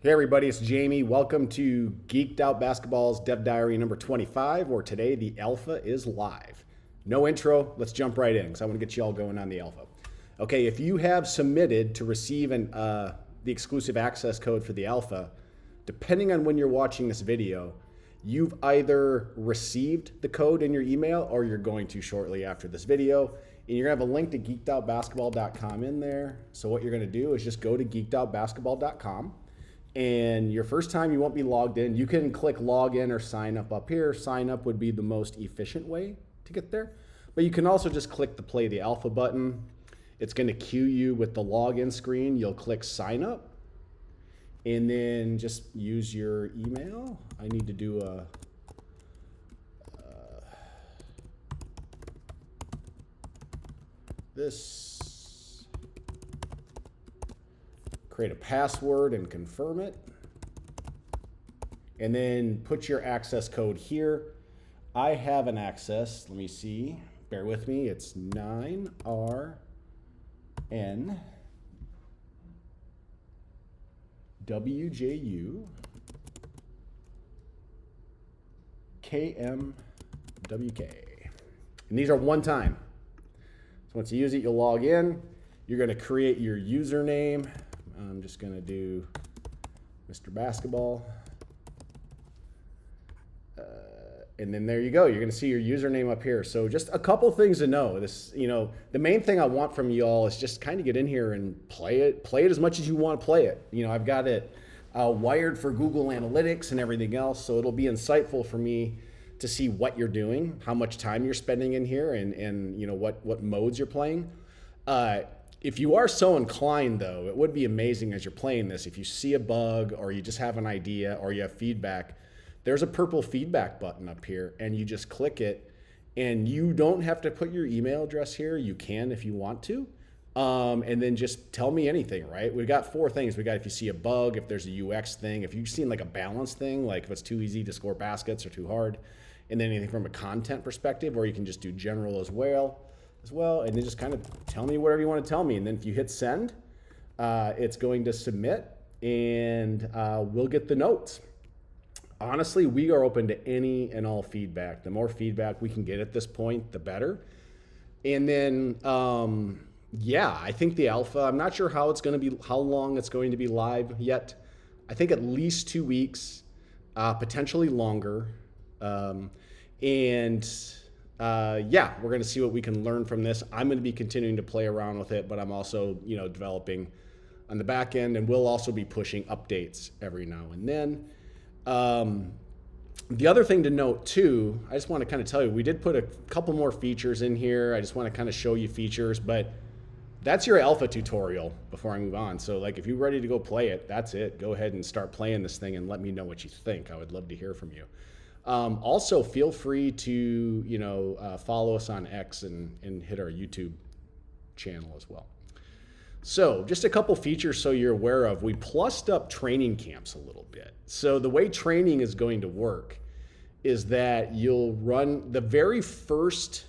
Hey everybody, it's Jamie. Welcome to Geeked Out Basketball's Dev Diary number 25, where today the alpha is live. No intro, let's jump right in because I want to get you all going on the alpha. Okay, if you have submitted to receive the exclusive access code for the alpha, depending on when you're watching this video, you've either received the code in your email or you're going to shortly after this video. And you're going to have a link to geekedoutbasketball.com in there. So what you're going to do is just go to geekedoutbasketball.com. And your first time you won't be logged in. You can click login or sign up here. Sign up would be the most efficient way to get there. But you can also just click the play the alpha button. It's going to queue you with the login screen. You'll click sign up and then just use your email. I need to do create a password and confirm it. And then put your access code here. I have an access, let me see, bear with me, it's 9RN WJU KMWK. And these are one time. So once you use it, you'll log in. You're going to create your username. I'm just going to do Mr. Basketball. And then there you go. You're going to see your username up here. So just a couple things to know. The main thing I want from you all is just kind of get in here and play it. Play it as much as you want to play it. I've got it wired for Google Analytics and everything else. So it'll be insightful for me to see what you're doing, how much time you're spending in here, and what modes you're playing. If you are so inclined, though, it would be amazing as you're playing this. If you see a bug or you just have an idea or you have feedback, there's a purple feedback button up here, and you just click it, and you don't have to put your email address here. You can if you want to, and then just tell me anything, right? We've got four things. We got if you see a bug, if there's a UX thing, if you've seen like a balance thing, like if it's too easy to score baskets or too hard, and then anything from a content perspective, or you can just do general as well, and then just kind of tell me whatever you want to tell me. And then if you hit send, it's going to submit, and we'll get the notes. Honestly, we are open to any and all feedback. The more feedback we can get at this point, the better. And then, I think the alpha, I'm not sure how long it's going to be live yet. I think at least 2 weeks, potentially longer. We're going to see what we can learn from this. I'm going to be continuing to play around with it, but I'm also, developing on the back end, and we'll also be pushing updates every now and then. The other thing to note too, I just want to kind of tell you, we did put a couple more features in here. I just want to kind of show you features, but that's your alpha tutorial before I move on. So like, if you're ready to go play it, that's it. Go ahead and start playing this thing and let me know what you think. I would love to hear from you. Also feel free to, follow us on X and hit our YouTube channel as well. So just a couple features so you're aware of. We plussed up training camps a little bit. So the way training is going to work is that you'll run the very first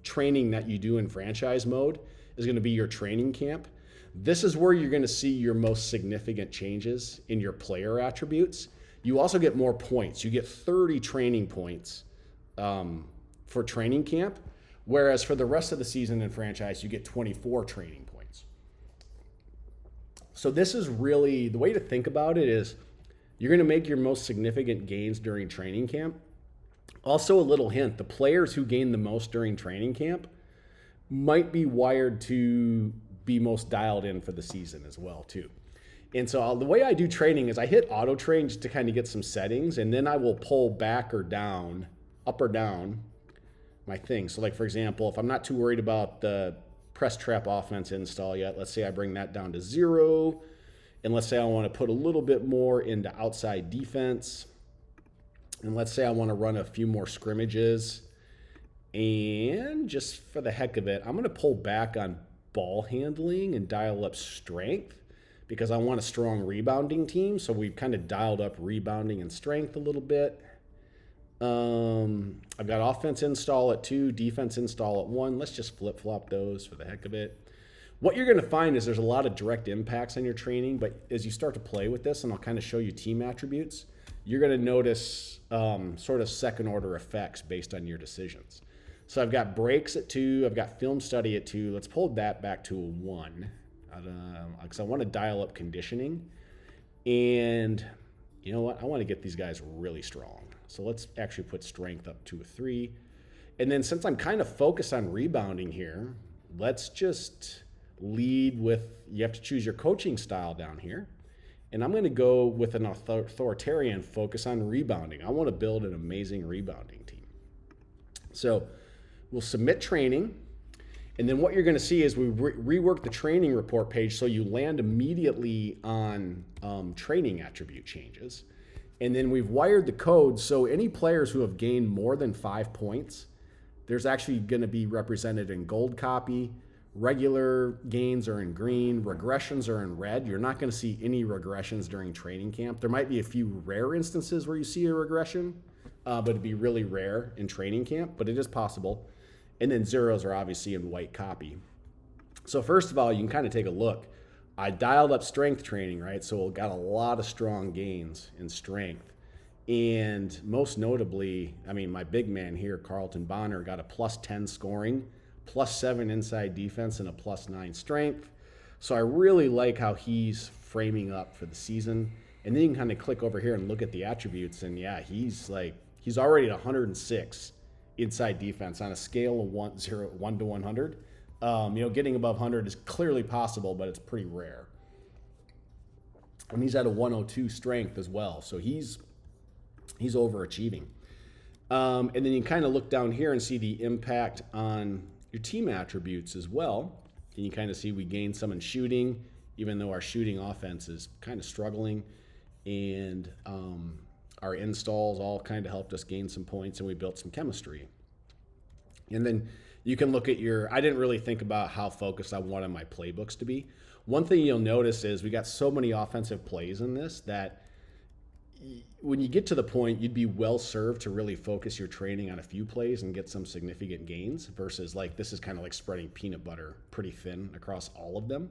training that you do in franchise mode is going to be your training camp. This is where you're going to see your most significant changes in your player attributes. You also get more points. You get 30 training points for training camp, whereas for the rest of the season in franchise, you get 24 training points. So this is really, the way to think about it is you're going to make your most significant gains during training camp. Also a little hint, the players who gain the most during training camp might be wired to be most dialed in for the season as well too. And so the way I do training is I hit auto train just to kind of get some settings, and then I will pull back or down, up or down my thing. So like, for example, if I'm not too worried about the press trap offense install yet, let's say I bring that down to 0. And let's say I want to put a little bit more into outside defense. And let's say I want to run a few more scrimmages. And just for the heck of it, I'm going to pull back on ball handling and dial up strength because I want a strong rebounding team. So we've kind of dialed up rebounding and strength a little bit. I've got offense install at 2, defense install at 1. Let's just flip-flop those for the heck of it. What you're going to find is there's a lot of direct impacts on your training, but as you start to play with this, and I'll kind of show you team attributes, you're going to notice sort of second order effects based on your decisions. So I've got breaks at 2, I've got film study at 2. Let's pull that back to a 1 because I want to dial up conditioning. And you know what? I want to get these guys really strong. So let's actually put strength up to a 3. And then since I'm kind of focused on rebounding here, let's just lead with, you have to choose your coaching style down here. And I'm going to go with an authoritarian focus on rebounding. I want to build an amazing rebounding team. So we'll submit training. And then what you're going to see is we rework the training report page so you land immediately on training attribute changes. And then we've wired the code so any players who have gained more than 5 points, there's actually going to be represented in gold copy. Regular gains are in green, regressions are in red. You're not going to see any regressions during training camp. There might be a few rare instances where you see a regression, but it'd be really rare in training camp, but it is possible. And then zeros are obviously in white copy. So first of all, you can kind of take a look. I dialed up strength training, right? So got a lot of strong gains in strength. And most notably, I mean, my big man here, Carlton Bonner, got a +10 scoring, +7 inside defense, and a +9 strength. So I really like how he's framing up for the season. And then you can kind of click over here and look at the attributes. And yeah, he's already at 106 inside defense on a scale of 1 to 100. Getting above 100 is clearly possible, but it's pretty rare. And he's at a 102 strength as well. So he's overachieving. And then you kind of look down here and see the impact on your team attributes as well. And you kind of see we gained some in shooting, even though our shooting offense is kind of struggling. And our installs all kind of helped us gain some points, and we built some chemistry. And then you can look at I didn't really think about how focused I wanted my playbooks to be. One thing you'll notice is we got so many offensive plays in this that when you get to the point, you'd be well served to really focus your training on a few plays and get some significant gains versus this is kind of like spreading peanut butter pretty thin across all of them.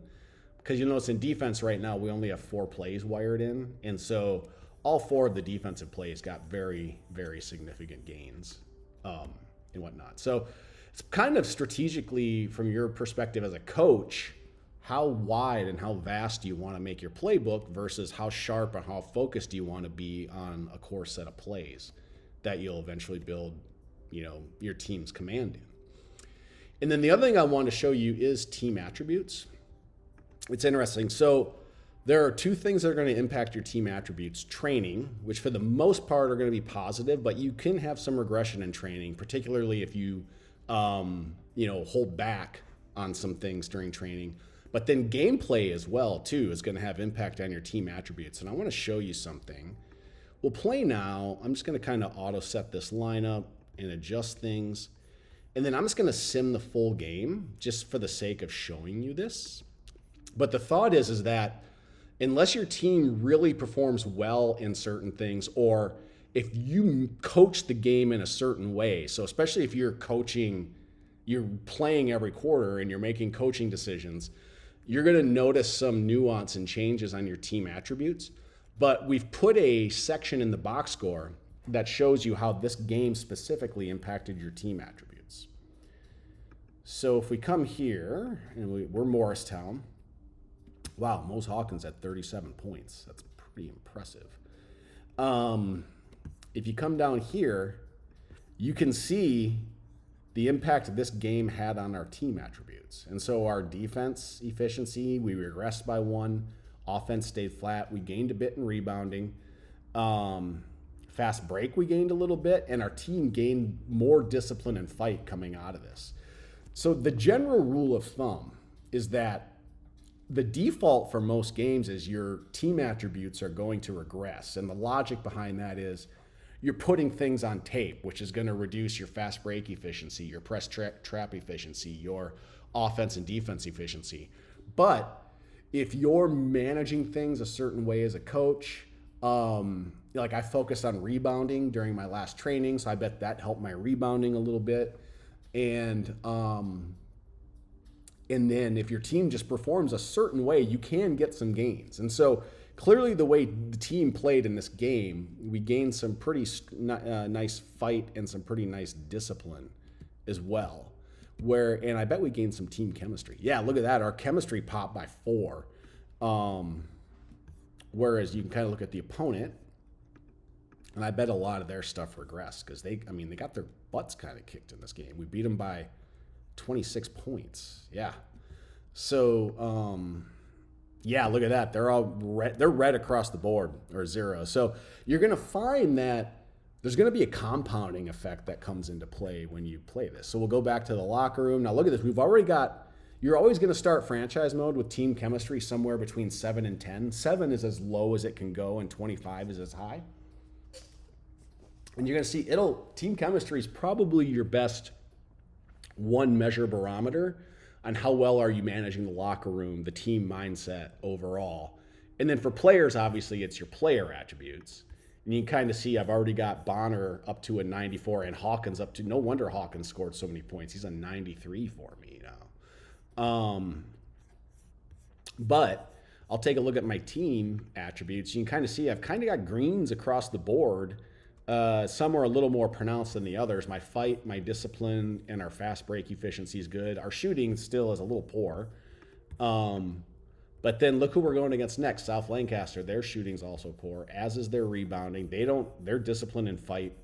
Because you notice in defense right now, we only have 4 plays wired in. And so all 4 of the defensive plays got very, very significant gains and whatnot. So it's kind of strategically, from your perspective as a coach, how wide and how vast do you want to make your playbook versus how sharp and how focused do you want to be on a core set of plays that you'll eventually build, your team's command in. And then the other thing I want to show you is team attributes. It's interesting. So there are 2 things that are going to impact your team attributes. Training, which for the most part are going to be positive, but you can have some regression in training, particularly if you, hold back on some things during training. But then gameplay as well, too, is going to have impact on your team attributes. And I want to show you something. We'll play now. I'm just going to kind of auto set this lineup and adjust things. And then I'm just going to sim the full game just for the sake of showing you this. But the thought is that unless your team really performs well in certain things, or if you coach the game in a certain way, so especially if you're playing every quarter and you're making coaching decisions, you're going to notice some nuance and changes on your team attributes. But we've put a section in the box score that shows you how this game specifically impacted your team attributes. So if we come here, and we're Morristown. Wow, Mose Hawkins at 37 points. That's pretty impressive. If you come down here, you can see the impact this game had on our team attributes. And so our defense efficiency, we regressed by 1. Offense stayed flat. We gained a bit in rebounding. Fast break, we gained a little bit. And our team gained more discipline and fight coming out of this. So the general rule of thumb is that the default for most games is your team attributes are going to regress. And the logic behind that is you're putting things on tape, which is going to reduce your fast break efficiency, your press trap efficiency, your offense and defense efficiency. But if you're managing things a certain way as a coach, I focused on rebounding during my last training, so I bet that helped my rebounding a little bit. And And then if your team just performs a certain way, you can get some gains. And so clearly the way the team played in this game, we gained some pretty nice fight and some pretty nice discipline as well. And I bet we gained some team chemistry. Yeah, look at that. Our chemistry popped by 4. Whereas you can kind of look at the opponent, and I bet a lot of their stuff regressed because they got their butts kind of kicked in this game. We beat them by 26 points. Yeah. So, yeah, look at that. They're all red. They're red across the board, or 0. So you're going to find that there's going to be a compounding effect that comes into play when you play this. So we'll go back to the locker room. Now look at this. We've already got, you're always going to start franchise mode with team chemistry somewhere between 7 and 10. 7 is as low as it can go, and 25 is as high. And you're going to see team chemistry is probably your best one measure barometer on how well are you managing the locker room, the team mindset overall. And then for players, obviously, it's your player attributes. And you can kind of see I've already got Bonner up to a 94 and Hawkins up to, no wonder Hawkins scored so many points. He's a 93 for me now. But I'll take a look at my team attributes. You can kind of see I've kind of got greens across the board. Some are a little more pronounced than the others. My fight, my discipline, and our fast break efficiency is good. Our shooting still is a little poor. But then look who we're going against next, South Lancaster. Their shooting's also poor, as is their rebounding. Their discipline and fight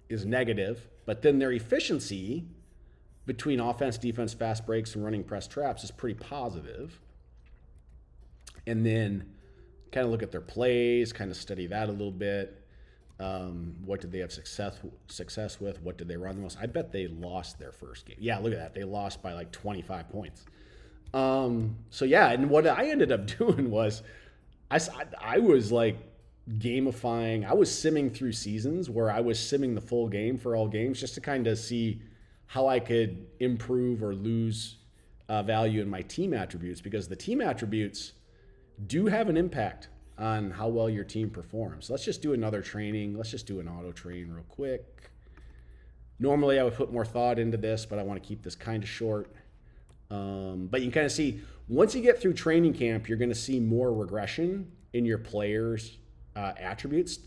is negative, but then their efficiency between offense, defense, fast breaks, and running press traps is pretty positive. And then kind of look at their plays, kind of study that a little bit. What did they have success with? What did they run the most? I bet they lost their first game. Yeah, look at that. They lost by like 25 points. So yeah, and what I ended up doing was I was like gamifying. I was simming through seasons where I was simming the full game for all games just to kind of see how I could improve or lose value in my team attributes, because the team attributes do have an impact on how well your team performs. Let's just do another training. Let's just do an auto train real quick. Normally I would put more thought into this, but I want to keep this kind of short. But you can kind of see, once you get through training camp, you're going to see more regression in your players' attributes.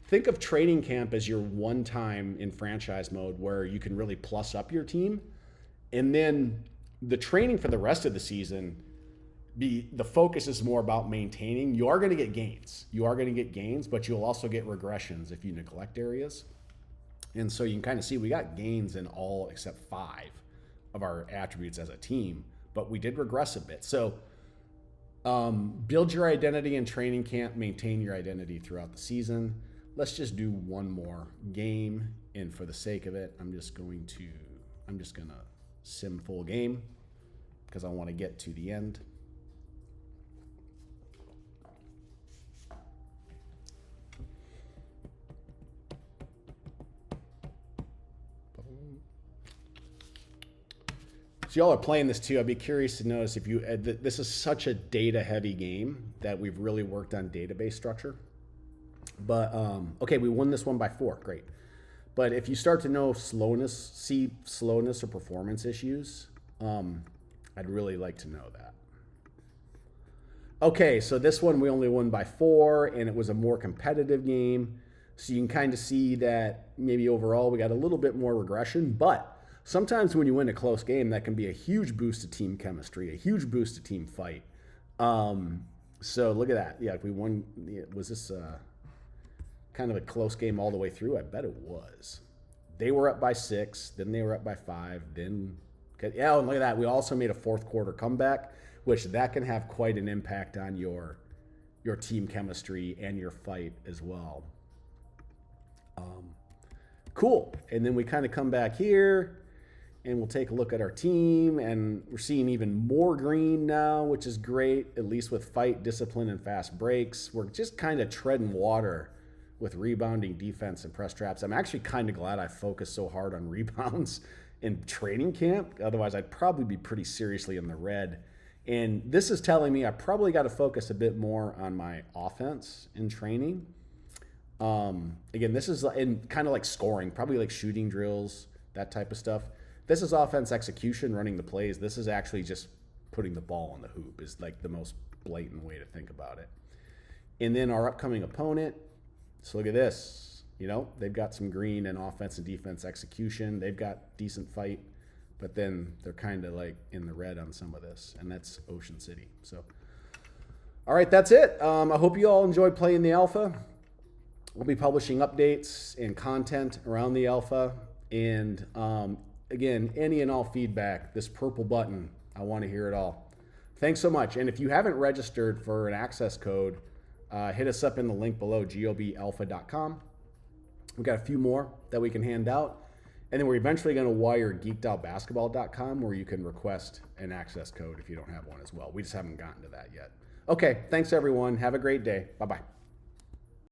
Think of training camp as your one time in franchise mode where you can really plus up your team. And then the training for the rest of the season, the focus is more about maintaining. You are going to get gains. But you'll also get regressions if you neglect areas. And so you can kind of see we got gains in all except 5 of our attributes as a team, but we did regress a bit. So build your identity in training camp, maintain your identity throughout the season. Let's just do one more game. And for the sake of it, I'm just going to sim full game because I want to get to the end. So y'all are playing this too. I'd be curious to notice if you, this is such a data heavy game that we've really worked on database structure. But, okay, we won this one by 4, great. But if you start to see slowness or performance issues, I'd really like to know that. Okay, so this one we only won by 4, and it was a more competitive game. So you can kind of see that maybe overall we got a little bit more regression, but sometimes when you win a close game, that can be a huge boost to team chemistry, a huge boost to team fight. So look at that. Yeah, if we won, was this kind of a close game all the way through? I bet it was. They were up by 6, then they were up by 5, then, yeah, and look at that. We also made a fourth quarter comeback, which that can have quite an impact on your team chemistry and your fight as well. Cool. And then we kind of come back here, and we'll take a look at our team, and we're seeing even more green now, which is great, at least with fight, discipline, and fast breaks. We're just kind of treading water with rebounding, defense, and press traps. I'm actually kind of glad I focused so hard on rebounds in training camp. Otherwise, I'd probably be pretty seriously in the red. And this is telling me I probably got to focus a bit more on my offense in training. Again, this is in kind of like scoring, probably like shooting drills, that type of stuff. This is offense execution, running the plays. This is actually just putting the ball on the hoop is like the most blatant way to think about it. And then our upcoming opponent, so look at this. They've got some green and offense and defense execution. They've got decent fight, but then they're kind of like in the red on some of this, and that's Ocean City. So, all right, that's it. I hope you all enjoyed playing the alpha. We'll be publishing updates and content around the alpha. And again, any and all feedback, this purple button, I want to hear it all. Thanks so much. And if you haven't registered for an access code, hit us up in the link below, gobalpha.com. We've got a few more that we can hand out. And then we're eventually going to wire geekedoutbasketball.com where you can request an access code if you don't have one as well. We just haven't gotten to that yet. Okay, thanks everyone. Have a great day. Bye-bye.